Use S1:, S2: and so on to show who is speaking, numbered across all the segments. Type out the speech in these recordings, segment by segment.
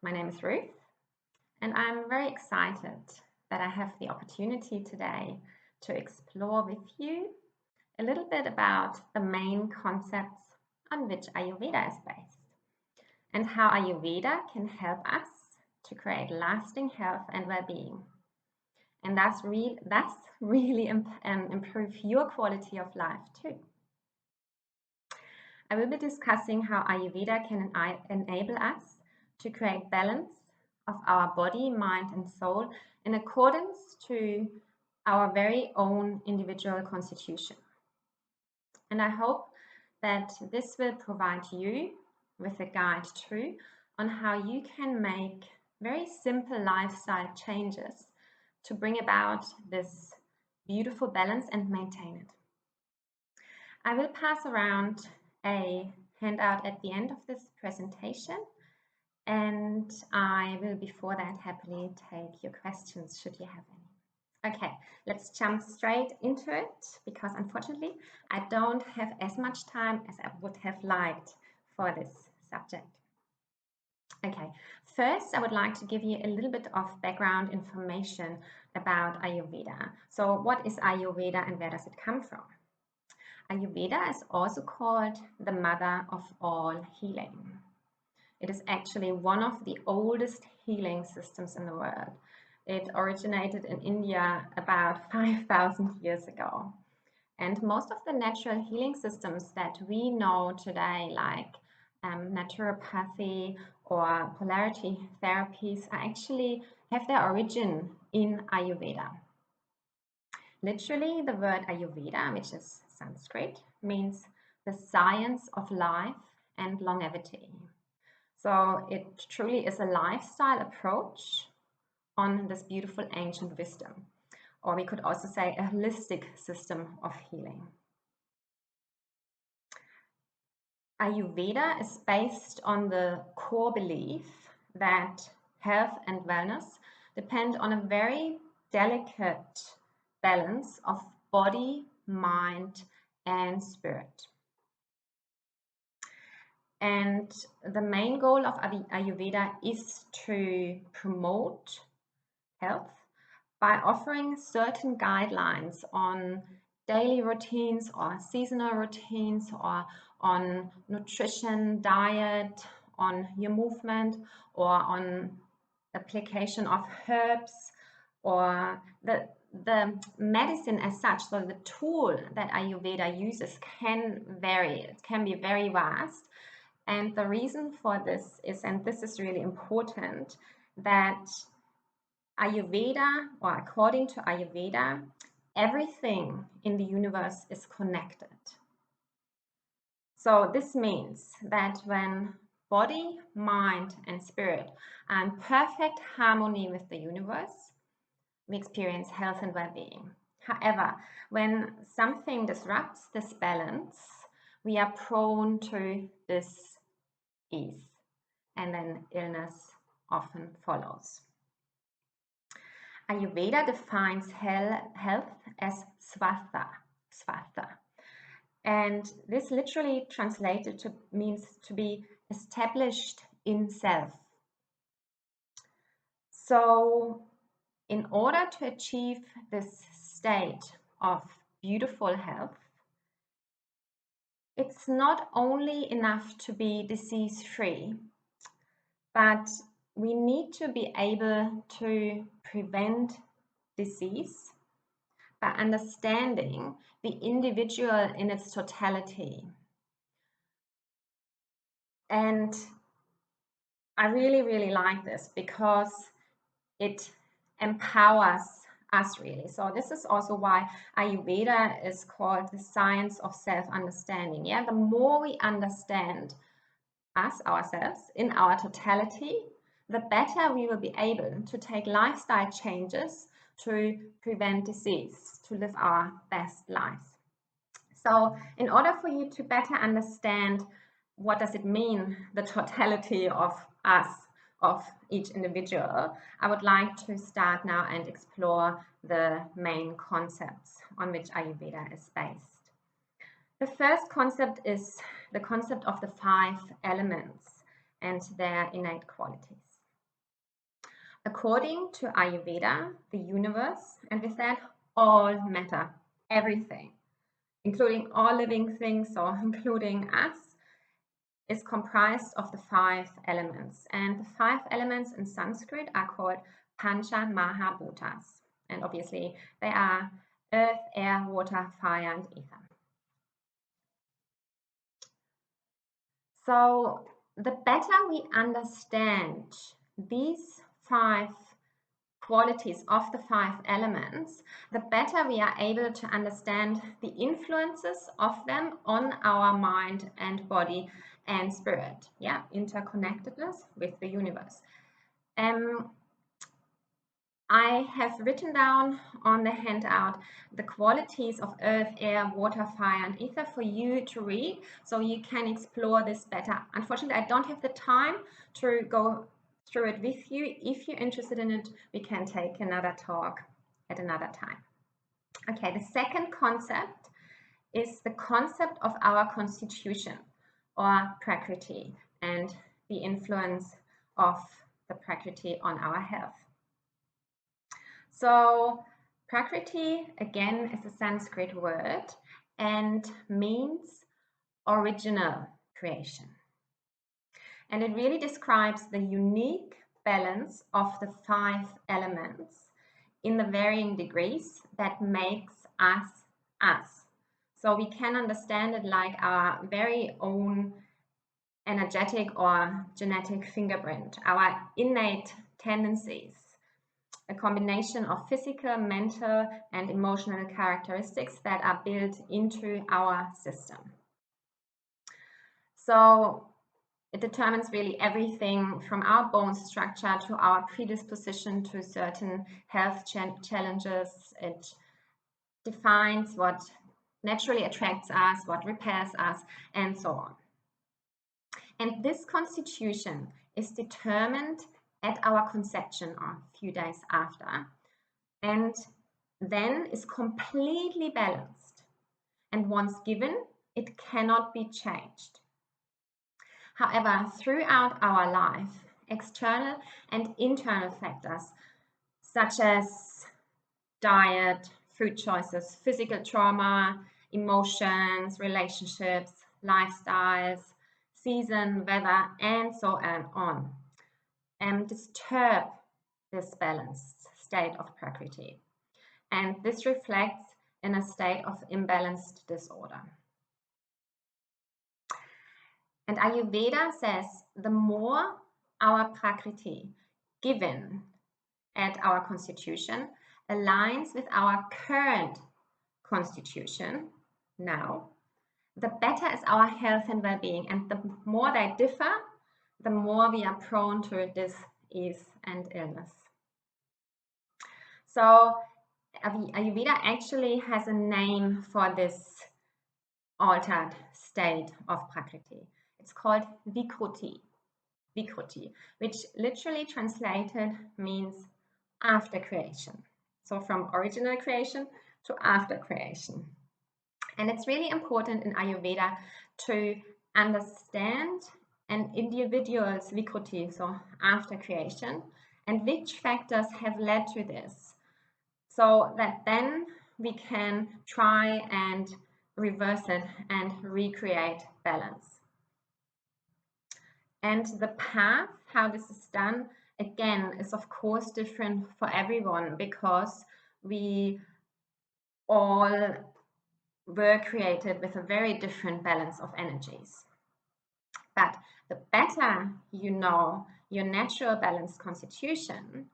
S1: My name is Ruth, and I'm very excited that I have the opportunity today to explore with you a little bit about the main concepts on which Ayurveda is based and how Ayurveda can help us to create lasting health and well-being, and thus really improve your quality of life too. I will be discussing how Ayurveda can enable us to create balance of our body, mind, and soul in accordance to our very own individual constitution. And I hope that this will provide you with a guide too on how you can make very simple lifestyle changes to bring about this beautiful balance and maintain it. I will pass around a handout at the end of this presentation, and I will before that happily take your questions should you have any. Okay, let's jump straight into it because unfortunately I don't have as much time as I would have liked for this subject. Okay, first I would like to give you a little bit of background information about Ayurveda. So what is Ayurveda and where does it come from? Ayurveda is also called the mother of all healing. It is actually one of the oldest healing systems in the world. It originated in India about 5,000 years ago. And most of the natural healing systems that we know today, like naturopathy or polarity therapies, actually have their origin in Ayurveda. Literally, the word Ayurveda, which is Sanskrit, means the science of life and longevity. So it truly is a lifestyle approach on this beautiful ancient wisdom, or we could also say a holistic system of healing. Ayurveda is based on the core belief that health and wellness depend on a very delicate balance of body, mind, and spirit. And the main goal of Ayurveda is to promote health by offering certain guidelines on daily routines or seasonal routines or on nutrition, diet, on your movement, or on application of herbs, or the medicine as such. So the tool that Ayurveda uses can vary. It can be very vast. And the reason for this is, and this is really important, that Ayurveda, or according to Ayurveda, everything in the universe is connected. So this means that when body, mind, and spirit are in perfect harmony with the universe, we experience health and well-being. However, when something disrupts this balance, we are prone to dis-ease, and then illness often follows. Ayurveda defines health as swastha, and this literally translated means to be established in self. So in order to achieve this state of beautiful health, it's not only enough to be disease-free, but we need to be able to prevent disease by understanding the individual in its totality. And I really, really like this because it empowers us really. So this is also why Ayurveda is called the science of self-understanding. Yeah, the more we understand ourselves in our totality, the better we will be able to take lifestyle changes to prevent disease, to live our best lives. So in order for you to better understand what does it mean, the totality of us, of each individual, I would like to start now and explore the main concepts on which Ayurveda is based. The first concept is the concept of the 5 elements and their innate qualities. According to Ayurveda, the universe, and with that, all matter, everything, including all living things or including us, is comprised of the 5 elements. And the 5 elements in Sanskrit are called Pancha Mahabhutas. And obviously, they are earth, air, water, fire, and ether. So the better we understand these 5 qualities of the 5 elements, the better we are able to understand the influences of them on our mind and body and spirit. Yeah, interconnectedness with the universe. I have written down on the handout the qualities of earth, air, water, fire, and ether for you to read, so you can explore this better. Unfortunately, I don't have the time to go through it with you. If you're interested in it, we can take another talk at another time. Okay, the second concept is the concept of our constitution or Prakriti and the influence of the Prakriti on our health. So Prakriti, again, is a Sanskrit word and means original creation. And it really describes the unique balance of the 5 elements in the varying degrees that makes us us. So we can understand it like our very own energetic or genetic fingerprint, our innate tendencies, a combination of physical, mental, and emotional characteristics that are built into our system. So it determines really everything from our bone structure to our predisposition to certain health challenges. It defines what naturally attracts us, what repairs us, and so on. And this constitution is determined at our conception or a few days after, and then is completely balanced. And once given, it cannot be changed. However, throughout our life, external and internal factors such as diet, food choices, physical trauma, emotions, relationships, lifestyles, season, weather, and so on, disturb this balanced state of Prakriti. And this reflects in a state of imbalanced disorder. And Ayurveda says the more our Prakriti, given at our constitution, aligns with our current constitution now, the better is our health and well-being. And the more they differ, the more we are prone to disease and illness. So Ayurveda actually has a name for this altered state of Prakriti. It's called Vikruti, which literally translated means after creation. So from original creation to after creation. And it's really important in Ayurveda to understand an individual's Vikruti, so after creation, and which factors have led to this, so that then we can try and reverse it and recreate balance. And the path, how this is done, again, is of course different for everyone, because we all were created with a very different balance of energies. But the better you know your natural balanced constitution,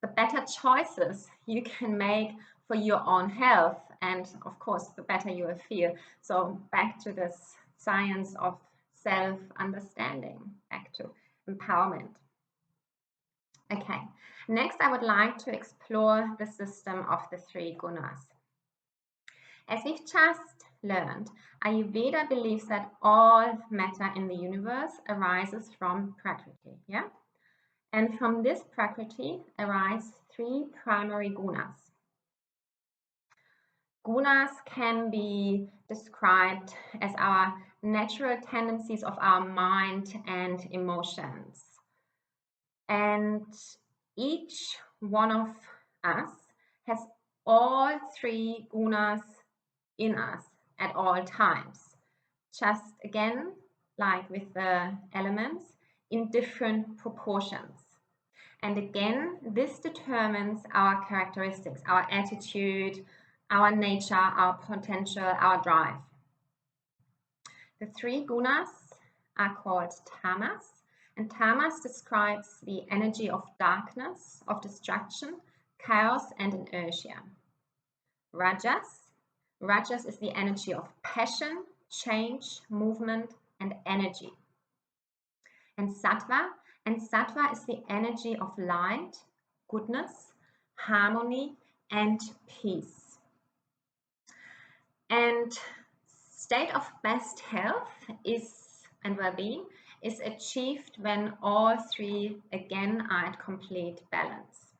S1: the better choices you can make for your own health, and of course the better you will feel. So back to this science of self-understanding, back to empowerment. Okay, next I would like to explore the system of the 3 gunas. As we've just learned, Ayurveda believes that all matter in the universe arises from Prakriti, yeah? And from this Prakriti arise 3 primary gunas. Gunas can be described as our natural tendencies of our mind and emotions. And Each one of us has all three gunas in us at all times. Just again, like with the elements, in different proportions. And again, this determines our characteristics, our attitude, our nature, our potential, our drive. The three gunas are called tamas, and tamas describes the energy of darkness, of destruction, chaos, and inertia. Rajas is the energy of passion, change, movement, and energy. And sattva is the energy of light, goodness, harmony, and peace. And state of best health and well-being is achieved when all three again are at complete balance.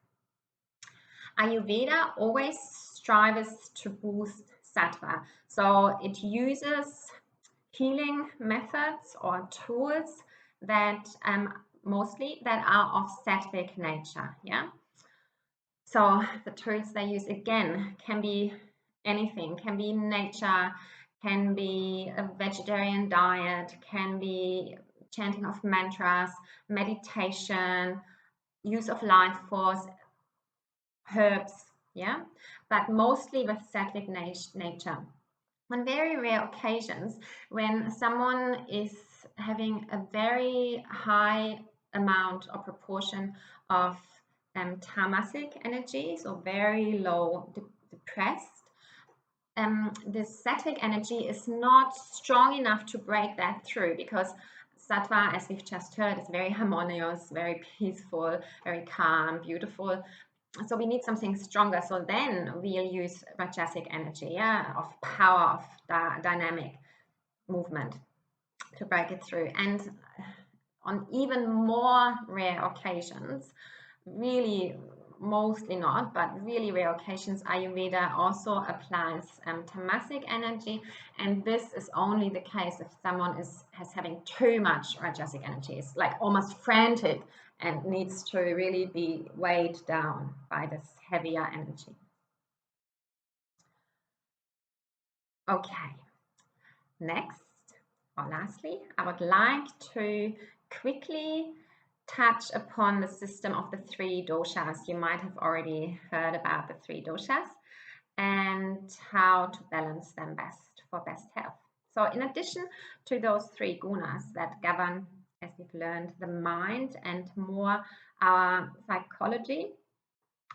S1: Ayurveda always strives to boost sattva, so it uses healing methods or tools that mostly that are of sattvic nature. Yeah. So the tools they use again can be anything, can be nature, can be a vegetarian diet, can be chanting of mantras, meditation, use of life force, herbs, yeah, but mostly with sattvic nature. On very rare occasions, when someone is having a very high amount or proportion of tamasic energy, so very low, depressed, the sattvic energy is not strong enough to break that through, because sattva, as we've just heard, is very harmonious, very peaceful, very calm, beautiful. So we need something stronger. So then we'll use rajasic energy, yeah, of power, of dynamic movement to break it through. And on even more rare occasions, really mostly not, but really rare occasions, Ayurveda also applies tamasic energy, and this is only the case if someone has having too much rajasic energy. It's like almost frantic and needs to really be weighed down by this heavier energy. Okay, next or lastly, I would like to quickly touch upon the system of the three doshas. You might have already heard about the three doshas and how to balance them best for best health. So in addition to those three gunas that govern, as we've learned, the mind and more our psychology,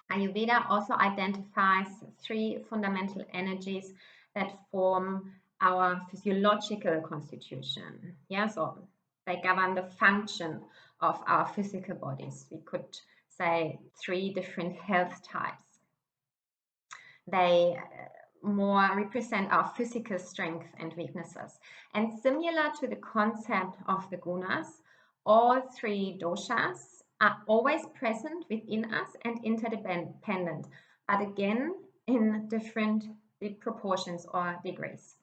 S1: Ayurveda also identifies three fundamental energies that form our physiological constitution. Yeah, so they govern the function of our physical bodies. We could say three different health types. They more represent our physical strength and weaknesses. And similar to the concept of the gunas, all three doshas are always present within us and interdependent, but again in different proportions or degrees.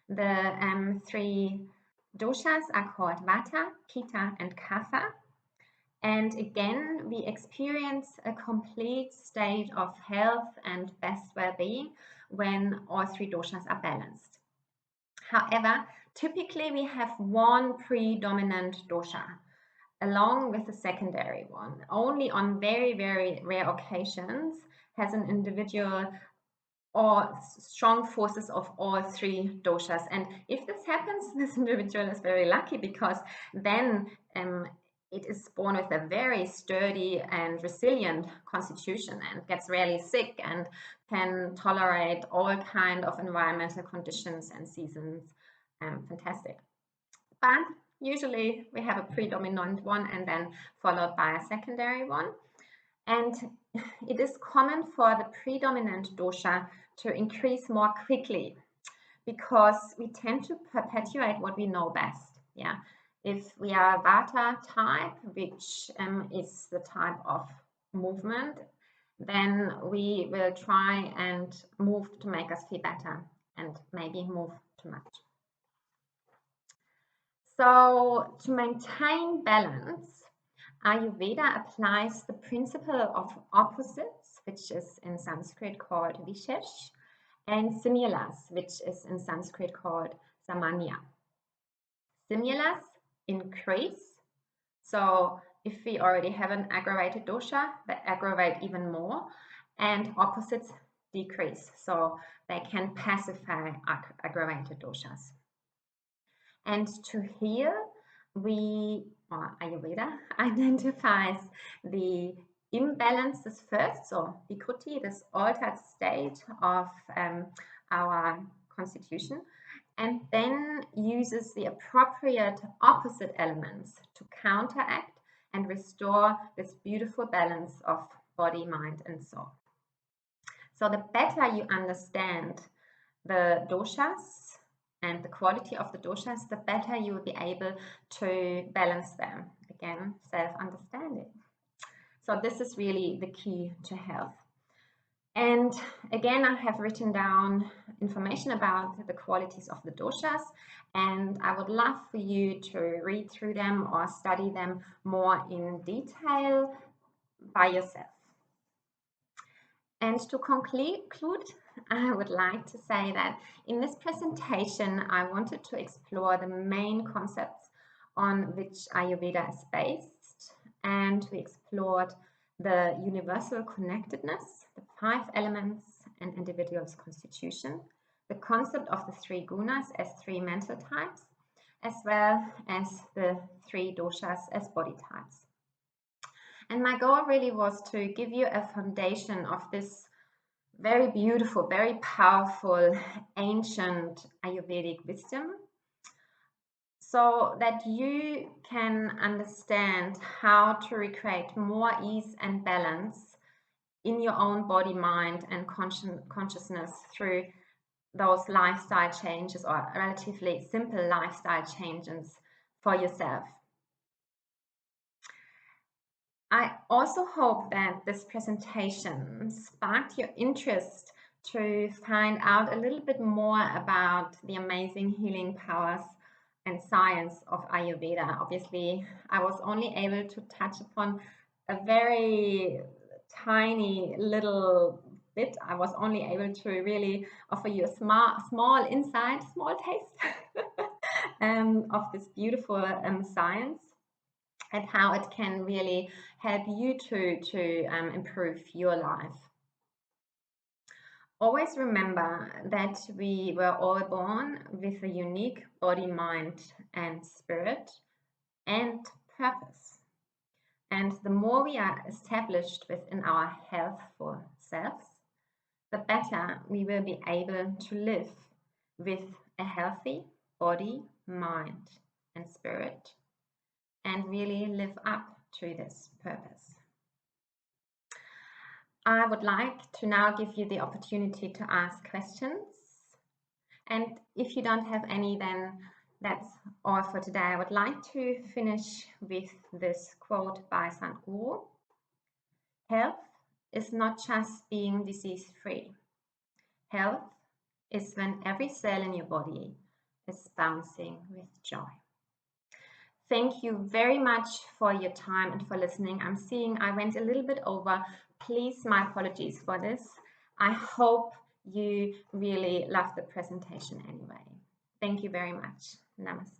S1: The three doshas are called Vata, Pitta, and Kapha. And again, we experience a complete state of health and best well-being when all three doshas are balanced. However, typically we have one predominant dosha along with a secondary one. Only on very, very rare occasions has an individual or strong forces of all three doshas. And if this happens, this individual is very lucky, because then it is born with a very sturdy and resilient constitution and gets rarely sick and can tolerate all kind of environmental conditions and seasons. Fantastic. But usually we have a predominant one and then followed by a secondary one. And it is common for the predominant dosha to increase more quickly, because we tend to perpetuate what we know best. Yeah, if we are a Vata type, which is the type of movement, then we will try and move to make us feel better and maybe move too much. So to maintain balance, Ayurveda applies the principle of opposites, which is in Sanskrit called Vishesh, and similars, which is in Sanskrit called Samanya. Similars increase. So if we already have an aggravated dosha, they aggravate even more, and opposites decrease. So they can pacify aggravated doshas. And to heal, Ayurveda identifies the imbalances first, so Prakriti, this altered state of our constitution, and then uses the appropriate opposite elements to counteract and restore this beautiful balance of body, mind, and soul. So the better you understand the doshas and the quality of the doshas, the better you will be able to balance them. Again, self-understanding. So this is really the key to health. And again, I have written down information about the qualities of the doshas, and I would love for you to read through them or study them more in detail by yourself. And to conclude, I would like to say that in this presentation, I wanted to explore the main concepts on which Ayurveda is based, and we explored the universal connectedness, the 5 elements and individual's constitution, the concept of the 3 gunas as 3 mental types, as well as the 3 doshas as body types. And my goal really was to give you a foundation of this very beautiful, very powerful, ancient Ayurvedic wisdom, so that you can understand how to recreate more ease and balance in your own body, mind, and consciousness through those lifestyle changes, or relatively simple lifestyle changes for yourself. I also hope that this presentation sparked your interest to find out a little bit more about the amazing healing powers and science of Ayurveda. Obviously, I was only able to touch upon a very tiny little bit. I was only able to really offer you a small insight, small taste of this beautiful science, and how it can really help you to improve your life. Always remember that we were all born with a unique body, mind, and spirit and purpose. And the more we are established within our healthful selves, the better we will be able to live with a healthy body, mind, and spirit, and really live up to this purpose. I would like to now give you the opportunity to ask questions. And if you don't have any, then that's all for today. I would like to finish with this quote by Sadhguru. Health is not just being disease-free. Health is when every cell in your body is bouncing with joy. Thank you very much for your time and for listening. I'm seeing I went a little bit over. Please, my apologies for this. I hope you really loved the presentation anyway. Thank you very much. Namaste.